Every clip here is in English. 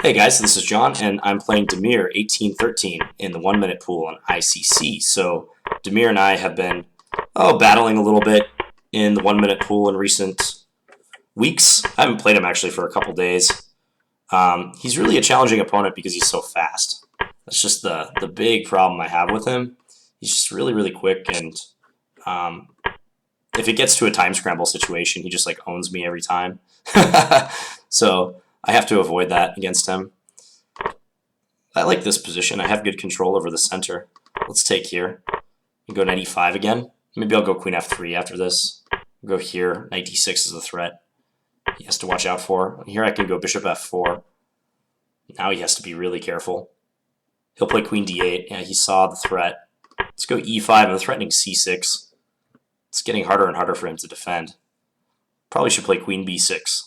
Hey guys, this is John, and I'm playing Demir 1813 in the 1 minute pool on ICC. So Demir and I have been battling a little bit in the 1 minute pool in recent weeks. I haven't played him actually for a couple days. He's really a challenging opponent because he's so fast. That's just the big problem I have with him. He's just really quick, and if it gets to a time scramble situation, he just like owns me every time. So I have to avoid that against him. I like this position. I have good control over the center. Let's take here. Go knight e5 again. Maybe I'll go queen f3 after this. Go here. Knight d6 is a threat he has to watch out for. Here I can go bishop f4. Now he has to be really careful. He'll play queen d8. Yeah, he saw the threat. Let's go e5. I'm threatening c6. It's getting harder and harder for him to defend. Probably should play queen b6.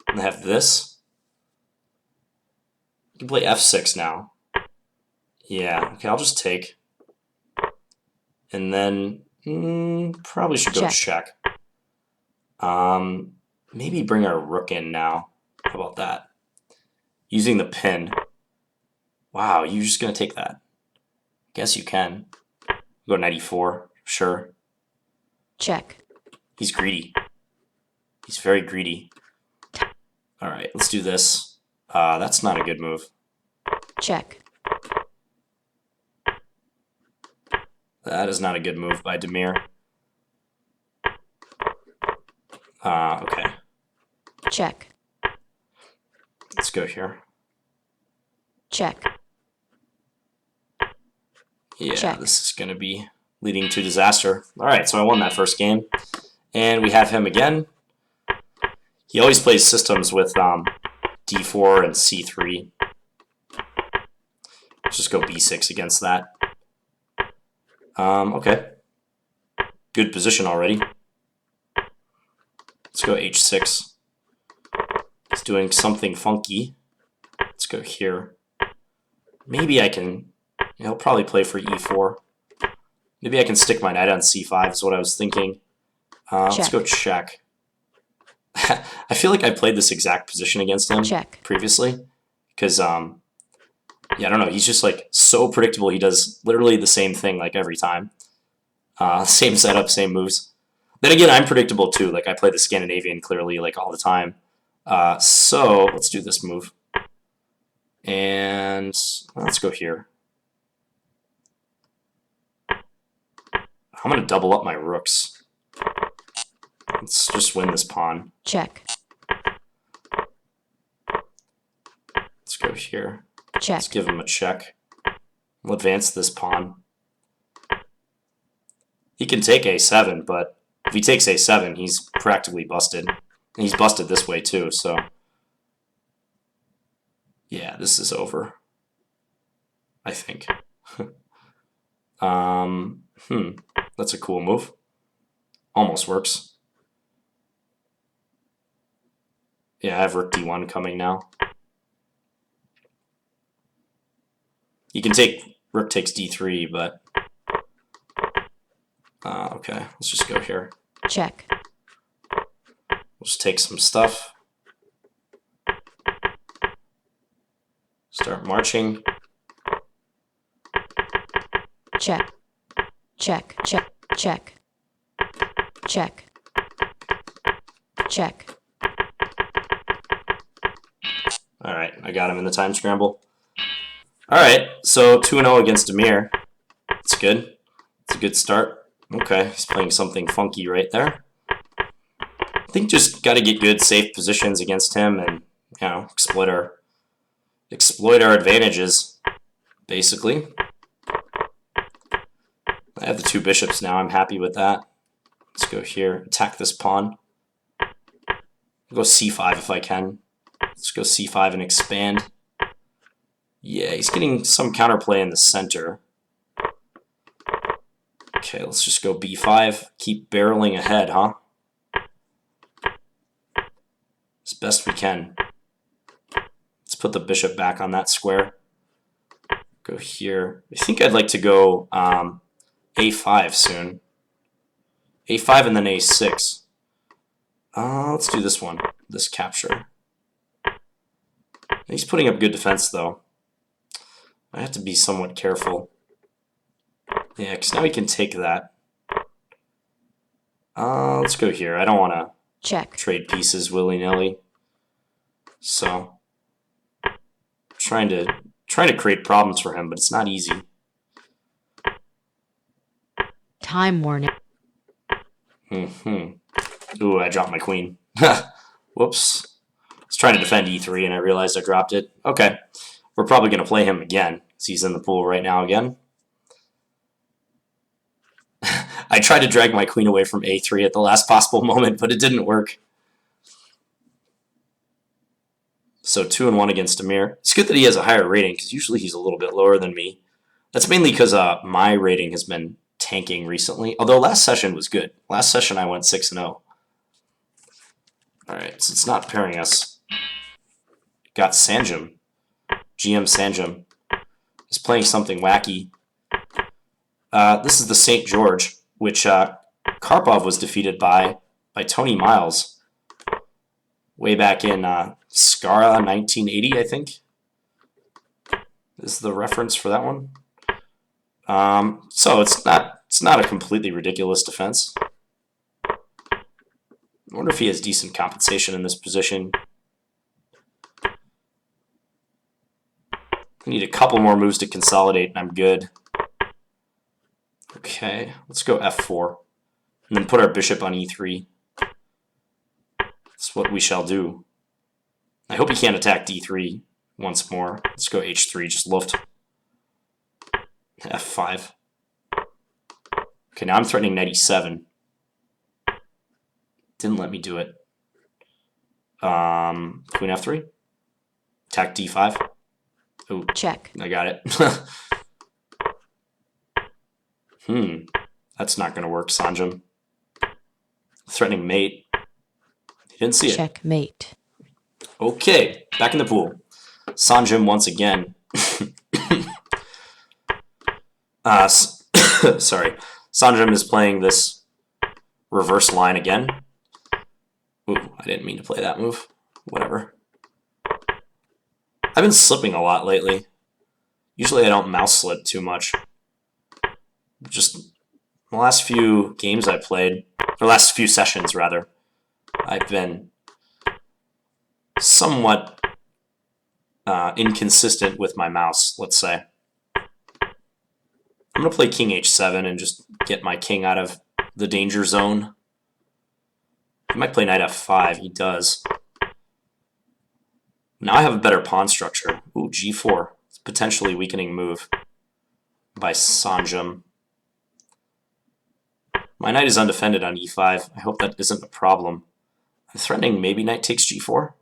And I have this. You can play f6 now. Yeah, okay, I'll just take. And then probably should go check. Maybe bring our rook in now. How about that? Using the pin. Wow, you're just going to take that. Guess you can. Go knight e4, sure. Check. He's greedy. He's very greedy. All right, let's do this. That's not a good move. Check. That is not a good move by Demir. Okay. Check. Let's go here. Check. Yeah, Check. This is going to be leading to disaster. All right, so I won that first game. And we have him again. He always plays systems with d4 and c3. Let's just go b6 against that. Okay. Good position already. Let's go h6. He's doing something funky. Let's go here. Maybe I can... He'll probably play for e4. Maybe I can stick my knight on c5 is what I was thinking. Let's go check. I feel like I played this exact position against him previously. Because, yeah, I don't know. He's just like so predictable. He does literally the same thing like every time. Same setup, same moves. Then again, I'm predictable too. Like I play the Scandinavian clearly like all the time. So let's do this move. And let's go here. I'm going to double up my rooks. Let's just win this pawn. Check. Let's go here. Check. Let's give him a check. We'll advance this pawn. He can take a7, but if he takes a7, he's practically busted. And he's busted this way too, so... Yeah, this is over. I think. That's a cool move. Almost works. Yeah, I have rook d1 coming now. You can take rook takes d3, but... okay, let's just go here. Check. We'll just take some stuff. Start marching. Check. Check. Check. Check. Check. Check. All right, I got him in the time scramble. All right, so 2-0 against Demir. That's good. It's a good start. Okay, he's playing something funky right there. I think just got to get good, safe positions against him, and you know, exploit our advantages, basically. I have the two bishops now. I'm happy with that. Let's go here, attack this pawn. I'll go c5 if I can. Let's go c5 and expand. Yeah, he's getting some counterplay in the center. Okay, let's just go b5. Keep barreling ahead, huh? As best we can. Let's put the bishop back on that square. Go here. I think I'd like to go a5 soon. a5 and then a6. Let's do this one, this capture. He's putting up good defense, though. I have to be somewhat careful. Yeah, because now he can take that. Let's go here. I don't want to check, trade pieces willy-nilly. So, trying to create problems for him, but it's not easy. time warning, Ooh, I dropped my queen. Whoops. I was trying to defend e3 and I realized I dropped it. Okay. We're probably going to play him again, because he's in the pool right now again. I tried to drag my queen away from a3 at the last possible moment, but it didn't work. So 2-1 against Amir. It's good that he has a higher rating, because usually he's a little bit lower than me. That's mainly because my rating has been tanking recently, although last session was good. Last session I went 6-0. Alright, so it's not pairing us. Got SANJM. GM SANJM is playing something wacky. This is the St. George, which Karpov was defeated by Tony Miles way back in Skara 1980, I think, is the reference for that one. So it's not a completely ridiculous defense. I wonder if he has decent compensation in this position. I need a couple more moves to consolidate, and I'm good. Okay, let's go f4, and then put our bishop on e3. That's what we shall do. I hope he can't attack d3 once more. Let's go h3, just luft. f5. Okay, now I'm threatening knight e7. Didn't let me do it. Queen f3. Attack d5. Oh, check, I got it. That's not going to work, SANJM. Threatening mate. He didn't see it. checkmate, Okay, back in the pool. SANJM once again. Sorry. SANJM is playing this reverse line again. Ooh, I didn't mean to play that move. Whatever. I've been slipping a lot lately. Usually I don't mouse slip too much. Just the last few games I played, or last few sessions rather, I've been somewhat inconsistent with my mouse, let's say. I'm going to play king h7 and just get my king out of the danger zone. He might play knight f5. He does. Now I have a better pawn structure. Ooh, g4. It's a potentially weakening move by SANJM. My knight is undefended on e5. I hope that isn't a problem. I'm threatening maybe knight takes g4.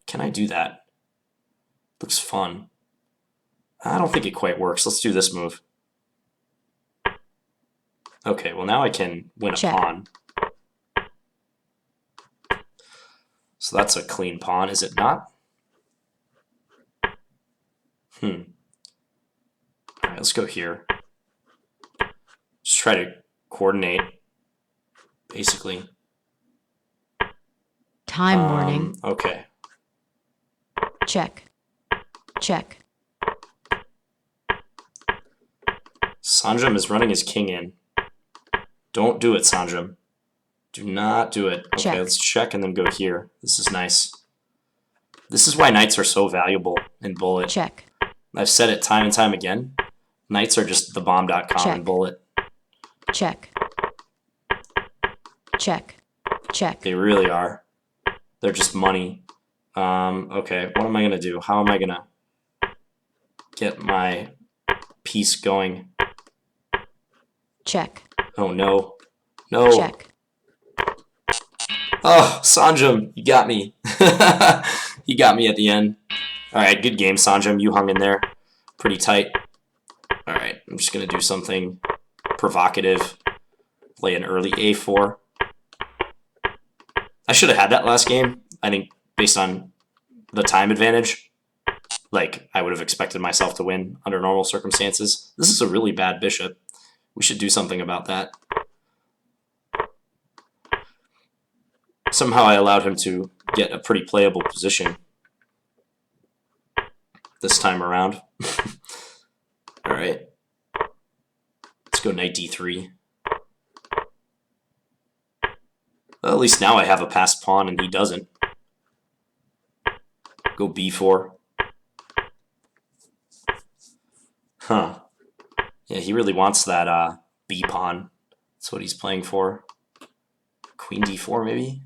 Can I do that? Looks fun. I don't think it quite works. Let's do this move. Okay, well now I can win a pawn. So that's a clean pawn, is it not? Alright, let's go here. Just try to coordinate, basically. time warning, Okay. check, check, SANJM is running his king in. Don't do it, SANJM. Do not do it. Okay, check. let's check and then go here. This is nice. This is why knights are so valuable in Bullet. Check, I've said it time and time again. Knights are just the bomb.com check. in Bullet. Check, check, check, They really are. They're just money. Okay, what am I going to do? How am I going to get my piece going? check, Oh, no. No. check, Oh, SANJM, you got me. You got me at the end. All right, good game, SANJM. You hung in there pretty tight. All right, I'm just going to do something provocative. Play an early a4. I should have had that last game, I think, based on the time advantage. Like, I would have expected myself to win under normal circumstances. This is a really bad bishop. We should do something about that. Somehow I allowed him to get a pretty playable position. this time around. All right. Let's go knight d3. Well, at least now I have a passed pawn and he doesn't. Go b4. Huh. Yeah, he really wants that b pawn. That's what he's playing for. Queen d4 maybe?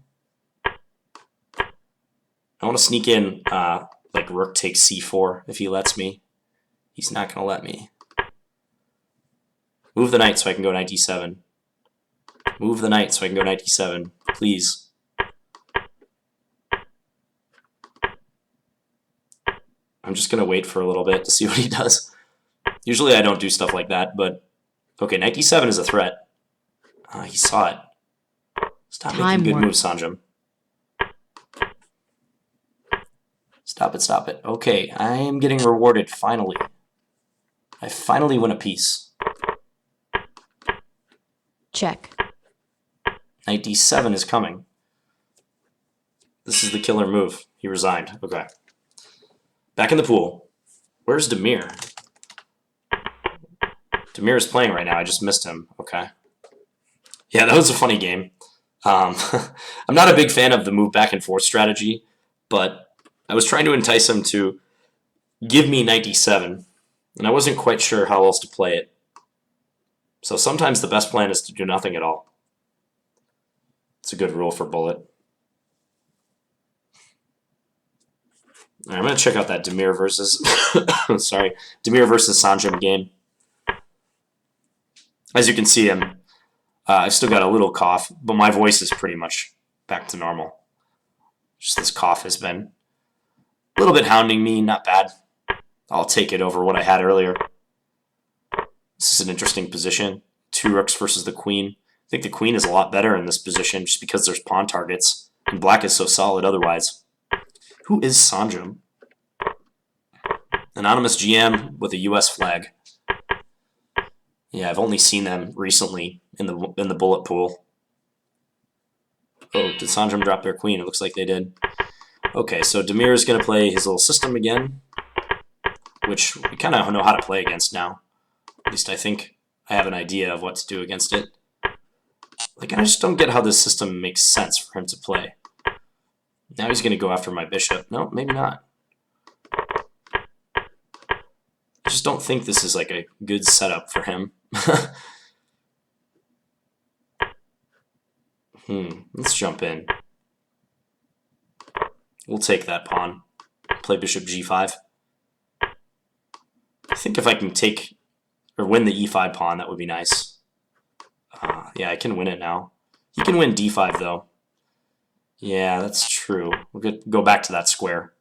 I want to sneak in like rook takes c4 if he lets me. He's not going to let me. Move the knight so I can go knight d7. Move the knight so I can go knight d7. Please. I'm just going to wait for a little bit to see what he does. Usually I don't do stuff like that, but... Okay, knight d7 is a threat. He saw it. Stop making good moves, SANJM. Stop it, stop it. Okay, I am getting rewarded, finally. I finally win a piece. Check. Knight d7 is coming. This is the killer move. He resigned. Okay. Back in the pool. Where's Demir? Demir is playing right now. I just missed him. Okay. Yeah, that was a funny game. I'm not a big fan of the move back and forth strategy, but I was trying to entice him to give me knight d7, and I wasn't quite sure how else to play it. So sometimes the best plan is to do nothing at all. It's a good rule for Bullet. All right, I'm going to check out that Demir versus Demir versus SANJM game. As you can see, I've still got a little cough, but my voice is pretty much back to normal. Just this cough has been a little bit hounding me, not bad. I'll take it over what I had earlier. This is an interesting position. 2 rooks versus the queen. I think the queen is a lot better in this position just because there's pawn targets, and black is so solid otherwise. Who is SANJM? Anonymous GM with a US flag. Yeah, I've only seen them recently in the bullet pool. Oh, did SANJM drop their queen? It looks like they did. Okay, so Demir is going to play his little system again, which we kind of know how to play against now. At least I think I have an idea of what to do against it. Like, I just don't get how this system makes sense for him to play. Now he's going to go after my bishop. No, maybe not. I just don't think this is like a good setup for him. Let's jump in. We'll take that pawn. Play bishop g5. I think if I can take or win the e5 pawn, that would be nice. Yeah, I can win it now. He can win d5 though. Yeah, that's true. We'll go back to that square.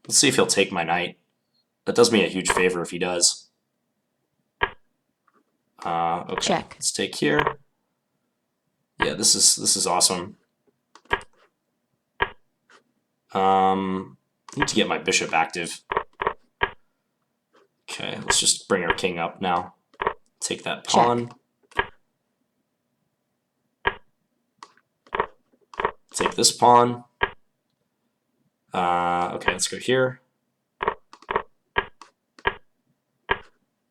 Let's see if he'll take my knight. That does me a huge favor if he does. Okay, check. Let's take here. Yeah, this is awesome. I need to get my bishop active. Okay, let's just bring our king up now. Take that pawn. Take this pawn. Okay, let's go here.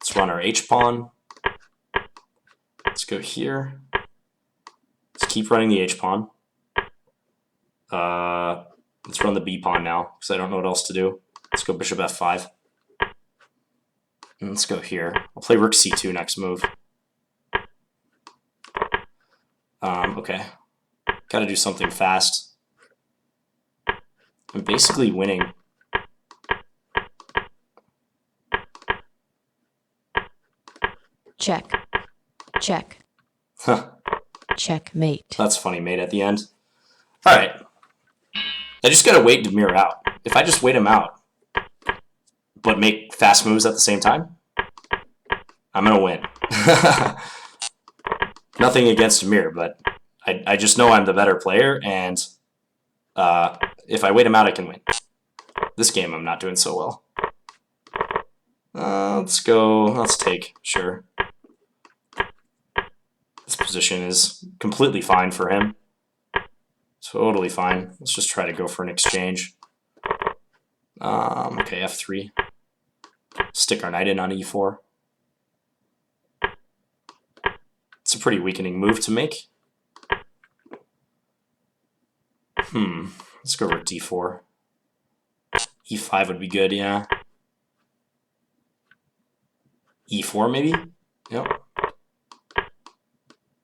Let's run our h-pawn. Let's go here. Let's keep running the h-pawn. Let's run the b-pawn now, because I don't know what else to do. Let's go bishop f5. And let's go here. I'll play rook c2 next move. Okay. Gotta do something fast. I'm basically winning. Check. Check. Huh. Checkmate. That's funny, mate, at the end. All right. I just gotta wait Demir out. If I just wait him out, but make fast moves at the same time, I'm gonna win. Nothing against Demir, but I just know I'm the better player, and if I wait him out, I can win. This game, I'm not doing so well. Let's go. Let's take. Sure. This position is completely fine for him. Totally fine. Let's just try to go for an exchange. Okay, f3. Stick our knight in on e4. It's a pretty weakening move to make. Let's go over d4. e5 would be good, yeah. e4 maybe? Yep.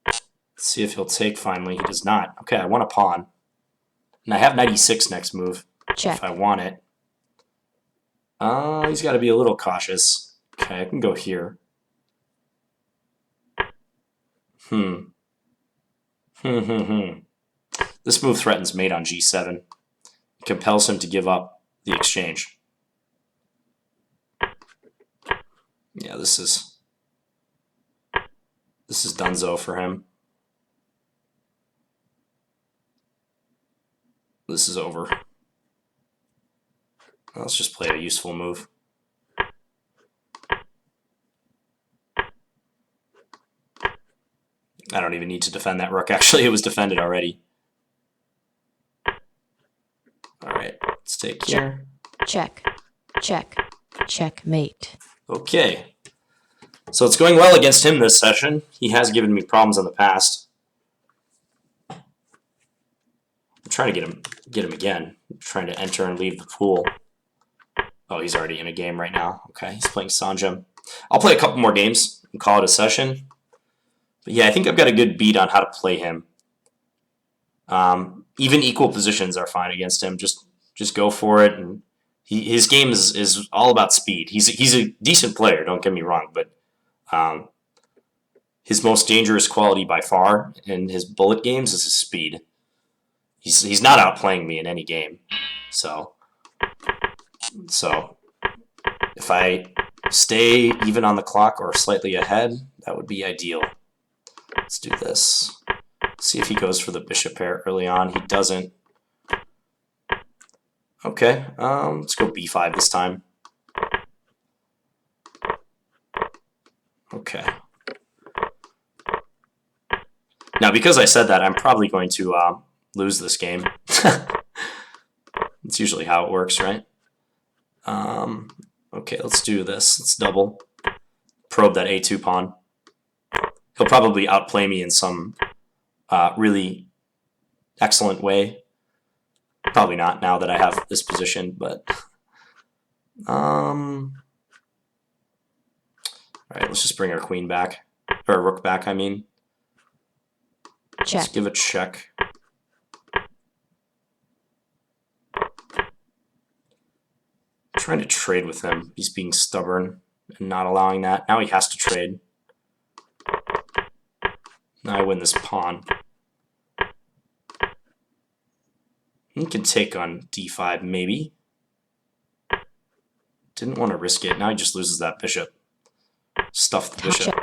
Let's see if he'll take finally. He does not. Okay, I want a pawn. And I have knight e6 next move. Check. If I want it. He's got to be a little cautious. Okay, I can go here. This move threatens mate on g7. It compels him to give up the exchange. Yeah, this is donezo for him. This is over. Let's just play a useful move. I don't even need to defend that rook. Actually, it was defended already. All right, let's take here. Check. Check. Checkmate. Okay. So it's going well against him this session. He has given me problems in the past. I'm trying to get him again. I'm trying to enter and leave the pool. Oh, he's already in a game right now. Okay, he's playing SANJM. I'll play a couple more games and call it a session. But yeah, I think I've got a good beat on how to play him. Even equal positions are fine against him. Just go for it. And his game is all about speed. He's a decent player, don't get me wrong, but his most dangerous quality by far in his bullet games is his speed. He's not outplaying me in any game. So if I stay even on the clock or slightly ahead, that would be ideal. Let's do this. See if he goes for the bishop pair early on. He doesn't. Okay, let's go b5 this time. Okay. Now, because I said that, I'm probably going to lose this game. It's usually how it works, right? Okay, let's do this. Let's double. Probe that a2 pawn. He'll probably outplay me in some really excellent way. Probably not now that I have this position, but all right, let's just bring our queen back, or our rook back, I mean. Check. Let's give a check. I'm trying to trade with him. He's being stubborn and not allowing that. Now he has to trade. Now I win this pawn. He can take on d5, maybe. Didn't want to risk it. Now he just loses that bishop. Stuff the bishop.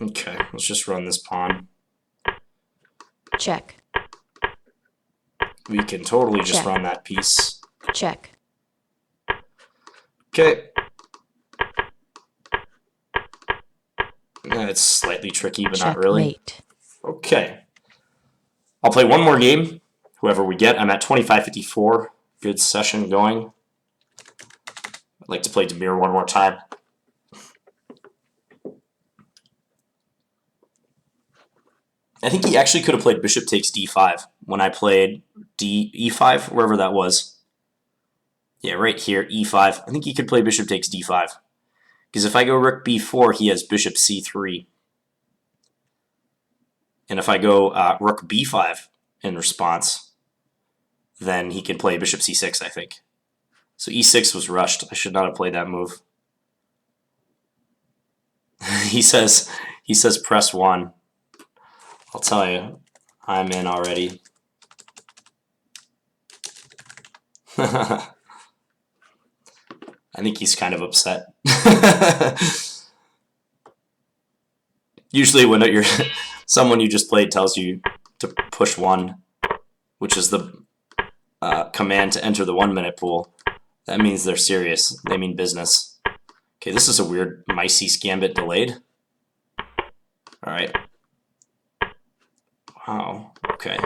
Okay, let's just run this pawn. Check. We can totally just Check. run that piece. Check. Okay. It's slightly tricky, but not really. Checkmate. Okay. I'll play one more game, whoever we get. I'm at 25-54. Good session going. I'd like to play Demir one more time. I think he actually could have played bishop takes d5 when I played e5, wherever that was. Yeah, right here, e5. I think he could play bishop takes d5. Because if I go rook b4, he has bishop c3. And if I go rook b5 in response, then he can play bishop c6, I think. So e6 was rushed. I should not have played that move. He says press 1. I'll tell you, I'm in already. I think he's kind of upset. Usually when someone you just played tells you to push 1, which is the command to enter the 1-minute pool, that means they're serious. They mean business. Okay, this is a weird Mises gambit delayed. All right. Oh, okay.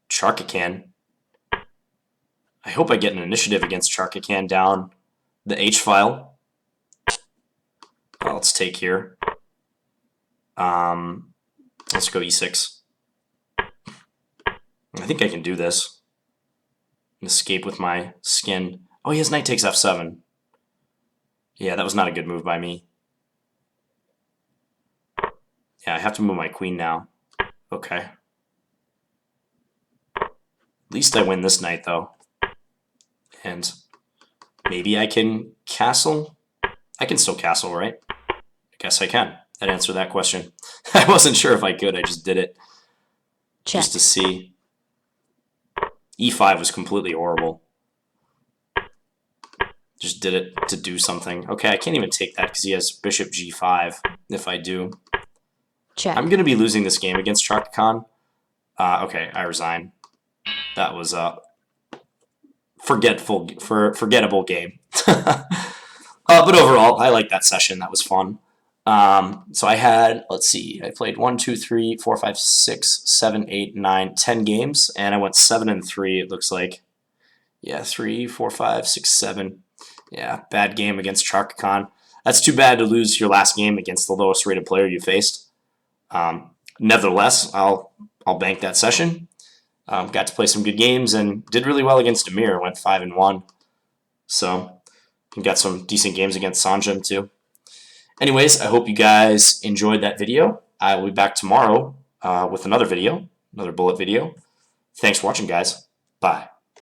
Charkikan. I hope I get an initiative against Charkikan down the H file. Let's take here. Let's go E6. I think I can do this. Escape with my skin. Oh, he has knight takes F7. Yeah, that was not a good move by me. Yeah, I have to move my queen now. Okay. At least I win this knight, though. And maybe I can castle? I can still castle, right? I guess I can. That answered that question. I wasn't sure if I could. I just did it. Check. Just to see. E5 was completely horrible. Just did it to do something. Okay, I can't even take that because he has bishop G5 if I do. Check. I'm going to be losing this game against charkikan. Okay, I resign. That was a forgettable game. But overall, I like that session. That was fun. So I had, let's see, I played 1, 2, 3, 4, 5, 6, 7, 8, 9, 10 games, and I went 7-3, it looks like. Yeah, 3, 4, 5, 6, 7. Yeah, bad game against charkikan. That's too bad to lose your last game against the lowest rated player you faced. Nevertheless, I'll bank that session. Got to play some good games and did really well against Amir. Went 5-1. So got some decent games against SANJM too. Anyways, I hope you guys enjoyed that video. I will be back tomorrow with another video, another bullet video. Thanks for watching, guys. Bye.